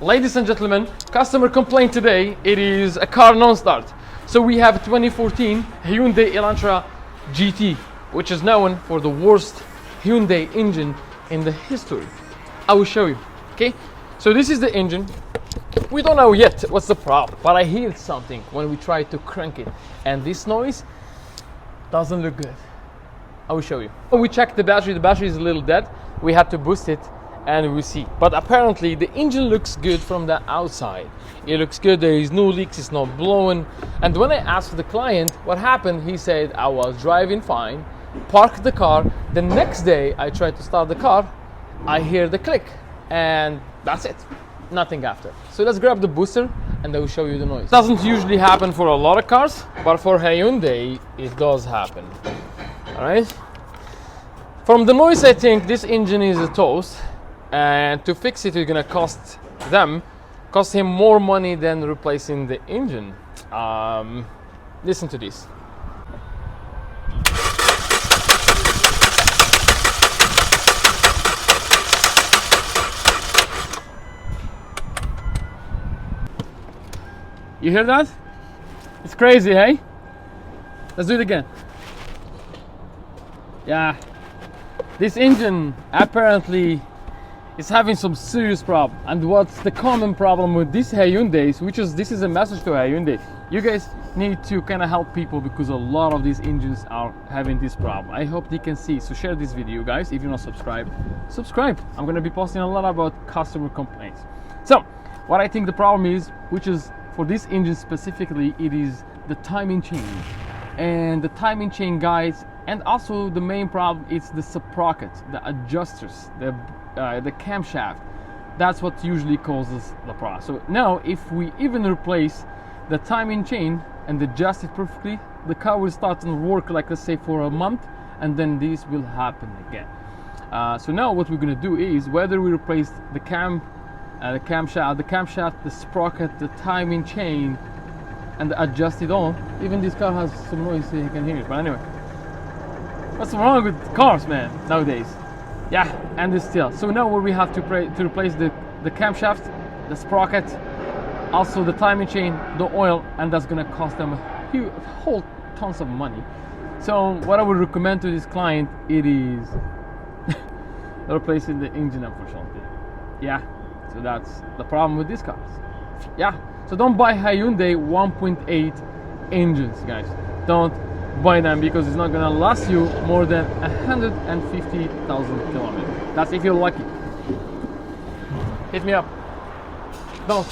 Ladies and gentlemen, customer complaint today, it is a car non-start. So we have a 2014 Hyundai Elantra GT, which is known for the worst Hyundai engine in the history. I will show you, okay? So this is the engine. We don't know yet what's the problem, but I hear something when we try to crank it, and this noise doesn't look good. I will show you. We checked the battery is a little dead. We had to boost it and we see. But apparently the engine looks good from the outside. It looks good, there is no leaks, it's not blowing. And when I asked the client what happened, he said, I was driving fine, parked the car. The next day I tried to start the car, I hear the click, and that's it. Nothing after. So let's grab the booster and I will show you the noise. Doesn't usually happen for a lot of cars, but for Hyundai it does happen. Alright? From the noise, I think this engine is a toast, and to fix it, it's gonna cost him more money than replacing the engine. Listen to this. You hear that? It's crazy, hey? Let's do it again. Yeah, this engine apparently is having some serious problem. And what's the common problem with these Hyundais, this is a message to Hyundai. You guys need to kind of help people because a lot of these engines are having this problem. I hope they can see. So share this video, guys. If you're not subscribed, subscribe. I'm going to be posting a lot about customer complaints. So what I think the problem is, which is for this engine specifically, it is the timing chain. And the timing chain, guys, and also the main problem is the sprocket, the adjusters, the camshaft. That's what usually causes the problem. So now if we even replace the timing chain and adjust it perfectly, the car will start to work, like, let's say, for a month, and then this will happen again. So now what we're going to do is, whether we replace the camshaft, the sprocket, the timing chain, and adjust it all. Even this car has some noise, so you can hear it. But anyway, what's wrong with cars, man, nowadays? Yeah, and this still. So now we have to replace the camshaft, the sprocket, also the timing chain, the oil, and that's gonna cost them a whole tons of money. So what I would recommend to this client, it is replacing the engine, unfortunately. Yeah, so that's the problem with these cars. Yeah, so don't buy Hyundai 1.8 engines, guys. Don't buy them, because it's not gonna last you more than 150,000 kilometers. That's if you're lucky. Hit me up. Don't.